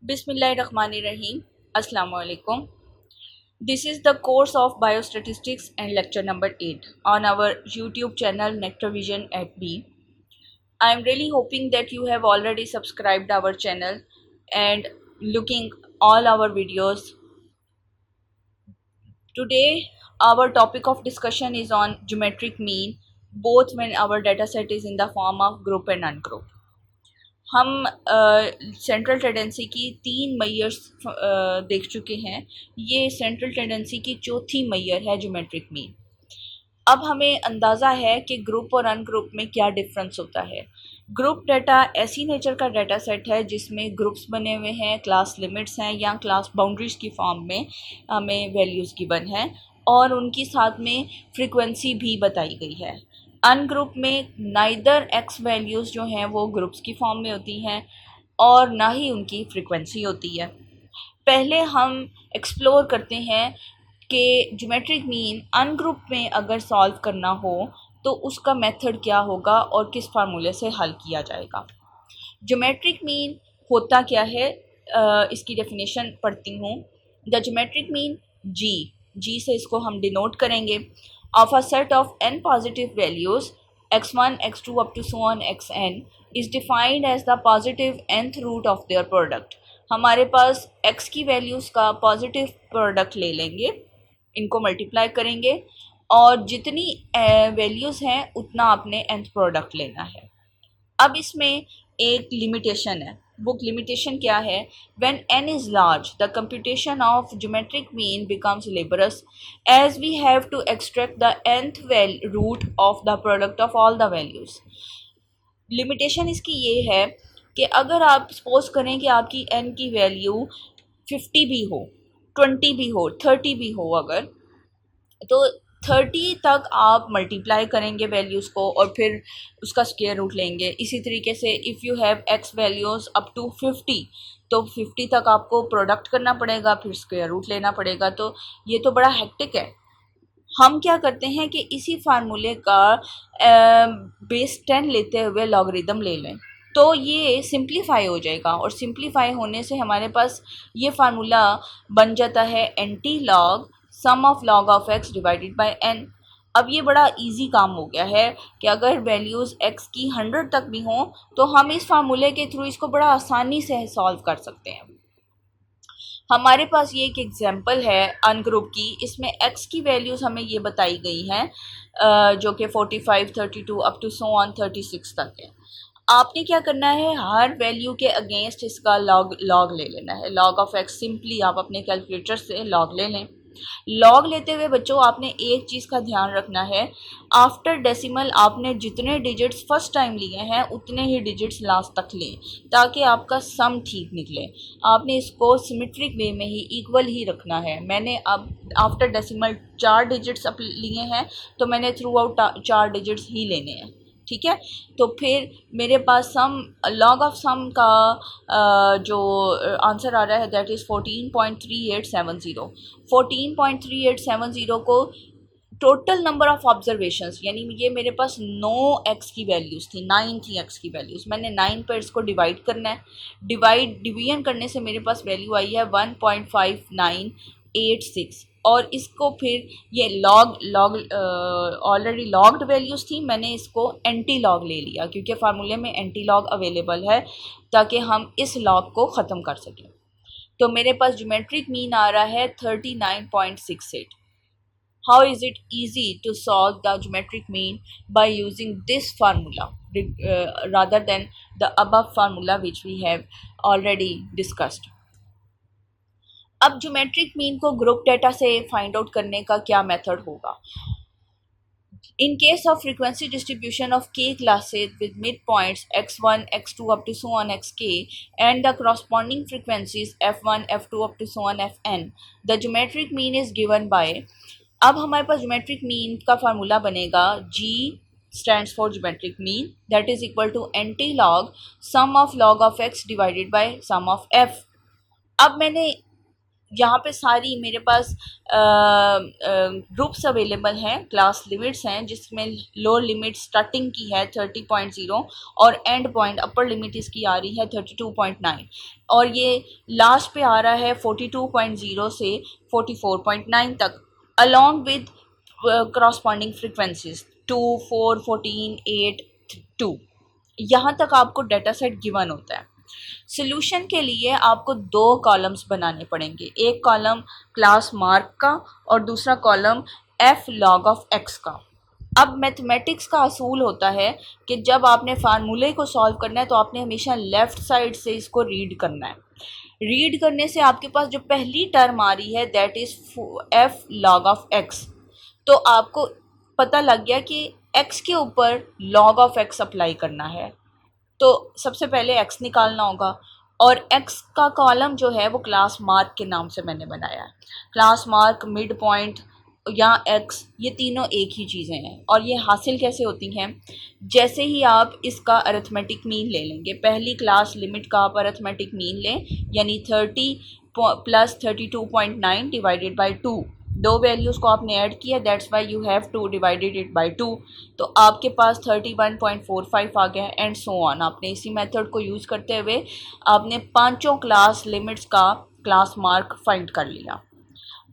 Bismillahirrahmanirrahim. Assalamu alaikum. This is the course of Biostatistics and lecture number 8 on our YouTube channel Nectar Vision at B. I am really hoping that you have already subscribed our channel and looking all our videos. Today our topic of discussion is on geometric mean, both when our data set is in the form of group and ungroup. हम central tendency की 3 Myers देख चुके हैं। ये central tendency की चौथी mayor है geometric mean. अब हमें अंदाज़ा है कि ग्रुप और अनग्रुप में क्या डिफरेंस होता है। ग्रुप डाटा ऐसी नेचर का डाटा सेट है जिसमें ग्रुप्स बने हुए हैं, क्लास लिमिट्स हैं या क्लास बाउंड्रीज़ की फॉर्म में हमें वैल्यूज़ गिवन है और उनकी साथ में फ्रीक्वेंसी भी बताई गई है। अनग्रुप में नाइदर एक्स वैल्यूज़ जो हैं वो ग्रुप्स की फॉर्म में होती हैं और ना ही उनकी फ्रीक्वेंसी होती है। पहले हम एक्सप्लोर करते हैं कि ज्योमेट्रिक मीन अनग्रुप में अगर सॉल्व करना हो तो उसका मेथड क्या होगा और किस फार्मूले से हल किया जाएगा। ज्योमेट्रिक मीन होता क्या है, इसकी डेफिनेशन पढ़ती हूँ। द ज्योमेट्रिक मीन जी से इसको हम डिनोट करेंगे of a set of n positive values x1 x2 up to so on xn is defined as the positive nth root of their product। हमारे पास x की वैल्यूज़ का positive product ले लेंगे, इनको मल्टीप्लाई करेंगे और जितनी वैल्यूज़ हैं उतना आपने nth प्रोडक्ट लेना है। अब इसमें एक लिमिटेशन है। बुक लिमिटेशन क्या है? When n is large the computation of geometric mean becomes laborious as we have to extract the nth root of the product of all the values। Limitation इसकी ये है कि अगर आप सपोज करें कि आपकी n की वैल्यू 50 भी हो, 20 भी हो, 30 भी हो, अगर तो 30 तक आप मल्टीप्लाई करेंगे वैल्यूज़ को और फिर उसका स्क्वायर रूट लेंगे। इसी तरीके से if you have x values up to 50 तो 50 तक आपको प्रोडक्ट करना पड़ेगा, फिर स्क्वायर रूट लेना पड़ेगा। तो ये तो बड़ा हेक्टिक है। हम क्या करते हैं कि इसी फार्मूले का बेस 10 लेते हुए लॉगरिदम ले लें तो ये सिंप्लीफाई हो जाएगा और सिंप्लीफाई होने से हमारे पास ये फार्मूला बन जाता है anti log sum of log of x divided by n. अब ये बड़ा इजी काम हो गया है कि अगर वैल्यूज़ एक्स की 100 तक भी हों तो हम इस फार्मूले के थ्रू इसको बड़ा आसानी से सॉल्व कर सकते हैं। हमारे पास ये एक एग्जांपल है अनग्रुप की। इसमें एक्स की वैल्यूज़ हमें ये बताई गई हैं जो कि 45, 32 अप टू सो ऑन 36 तक है। आपने क्या करना है, हर वैल्यू के अगेंस्ट इसका लॉग ले लेना है। लॉग ऑफ एक्स सिंपली आप अपने कैलकुलेटर से लॉग ले लें। लॉग लेते हुए बच्चों आपने एक चीज़ का ध्यान रखना है, आफ्टर डेसिमल आपने जितने डिजिट्स फर्स्ट टाइम लिए हैं उतने ही डिजिट्स लास्ट तक लें ताकि आपका सम ठीक निकले। आपने इसको सिमेट्रिक वे में ही इक्वल ही रखना है। मैंने अब आफ्टर डेसिमल 4 डिजिट्स अब लिए हैं तो मैंने थ्रू आउट 4 डिजिट्स ही लेने हैं, ठीक है। तो फिर मेरे पास सम लॉग ऑफ सम का जो आंसर आ रहा है दैट इज़ 14.3870। 14.3870 को टोटल नंबर ऑफ़ ऑब्जर्वेशंस, यानी ये मेरे पास 9 एक्स की वैल्यूज़ थी, 9 थी एक्स की वैल्यूज़। मैंने 9 पर इसको डिवाइड करना है। डिवीजन करने से मेरे पास वैल्यू आई है 1.5986 और इसको फिर ये लॉग ऑलरेडी लॉग्ड वैल्यूज़ थी, मैंने इसको एंटी लॉग ले लिया क्योंकि फार्मूले में एंटी लॉग अवेलेबल है ताकि हम इस लॉग को ख़त्म कर सकें। तो मेरे पास ज्योमेट्रिक मीन आ रहा है 39.68। How is it easy to solve the geometric mean by using this formula rather than the above formula which we have already discussed? अब ज्योमेट्रिक मीन को ग्रुप डेटा से फाइंड आउट करने का क्या method होगा? In case of frequency distribution of k classes with midpoints x1, x2 up to so on xk and the corresponding frequencies f1, f2 up to so on fn, the geometric mean is given by। अब हमारे पास geometric mean का formula बनेगा G stands for geometric mean that is equal to anti log sum of log of x divided by sum of f। अब मैंने यहाँ पे सारी मेरे पास ग्रुप्स अवेलेबल हैं, क्लास लिमिट्स हैं, जिसमें लोअर लिमिट स्टार्टिंग की है 30.0 और एंड पॉइंट अपर लिमिट इसकी आ रही है 32.9 और ये लास्ट पे आ रहा है 42.0 से 44.9 तक, अलॉन्ग विद करस्पॉन्डिंग फ्रिक्वेंसीज 2, 4, 14, 8, 2। यहाँ तक आपको डाटा सेट गिवन होता है। सोल्यूशन के लिए आपको दो कॉलम्स बनाने पड़ेंगे, एक कॉलम क्लास मार्क का और दूसरा column F log of x का। अब मैथमेटिक्स का असूल होता है कि जब आपने फार्मूले को सॉल्व करना है तो आपने हमेशा लेफ़्ट साइड से इसको रीड करना है। रीड करने से आपके पास जो पहली टर्म आ रही है that is F log of x, तो आपको पता लग गया कि एक्स के ऊपर लॉग ऑफ एक्स अप्लाई करना है, तो सबसे पहले एक्स निकालना होगा और एक्स का कॉलम जो है वो क्लास मार्क के नाम से मैंने बनाया है। क्लास मार्क, मिड पॉइंट या एक्स, ये तीनों एक ही चीज़ें हैं और ये हासिल कैसे होती हैं, जैसे ही आप इसका अरिथमेटिक मीन ले लेंगे, पहली क्लास लिमिट का आप अरिथमेटिक मीन लें, यानी 30 प्लस 32.9 डिवाइडेड बाई 2, दो वैल्यूज़ को आपने ऐड किया, that's why you have two divided it by 2, तो आपके पास 31.45 आ गया एंड सो ऑन। आपने इसी मेथड को यूज़ करते हुए आपने पांचों क्लास लिमिट्स का क्लास मार्क फाइंड कर लिया।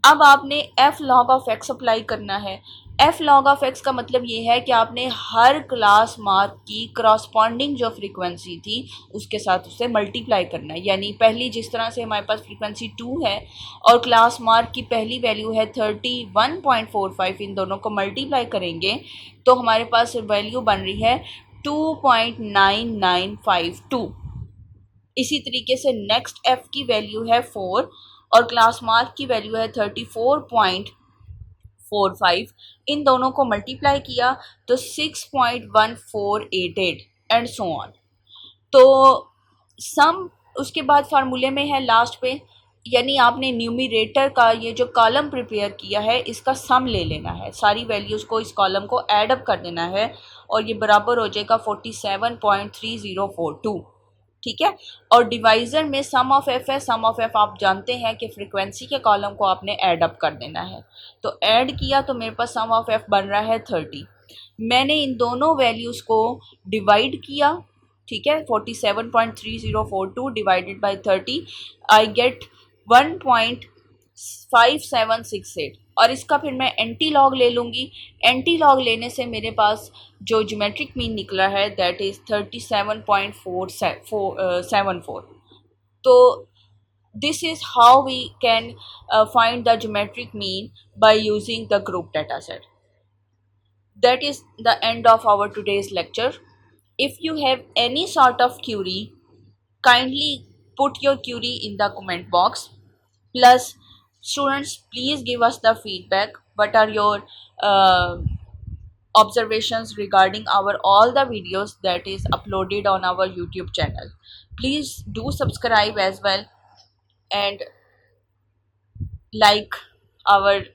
अब आपने F log of x apply करना है। एफ लॉग ऑफ एक्स का मतलब ये है कि आपने हर क्लास मार्क की करस्पॉन्डिंग जो फ्रीक्वेंसी थी उसके साथ उसे मल्टीप्लाई करना है, यानी पहली जिस तरह से हमारे पास फ्रीक्वेंसी 2 है और क्लास मार्क की पहली वैल्यू है 31.45, इन दोनों को मल्टीप्लाई करेंगे तो हमारे पास वैल्यू बन रही है 2.9952। इसी तरीके से नेक्स्ट एफ की वैल्यू है 4 और क्लास मार्क की वैल्यू है 34.45, इन दोनों को मल्टीप्लाई किया तो 6.1488 एंड सो ऑन। तो सम उसके बाद फार्मूले में है लास्ट पे, यानी आपने न्यूमरेटर का ये जो कॉलम प्रिपेयर किया है इसका सम ले लेना है, सारी वैल्यूज़ को इस कॉलम को ऐड अप कर देना है और ये बराबर हो जाएगा 47.3042, ठीक है। और डिवाइज़र में सम ऑफ एफ है, सम ऑफ एफ आप जानते हैं कि फ्रीक्वेंसी के कॉलम को आपने ऐड अप कर देना है, तो ऐड किया तो मेरे पास सम ऑफ एफ बन रहा है 30। मैंने इन दोनों वैल्यूज़ को डिवाइड किया, ठीक है, 47.3042 डिवाइडेड बाई 30, आई गेट 1.5768 और इसका फिर मैं एंटी लॉग ले लूँगी। एंटी लॉग लेने से मेरे पास जो ज्योमेट्रिक मीन निकला है दैट इज़ 37.474। तो this is how we can find the geometric mean by using the group data set. That is the end of our today's lecture. If you have any sort of query, kindly put your query in the comment box. Plus, students, please give us the feedback. What are your observations regarding our all the videos that is uploaded on our YouTube channel? Please do subscribe as well and like our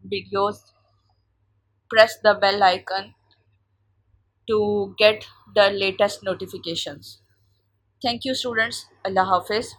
videos. Press the bell icon to get the latest notifications. Thank you, students. Allah Hafiz.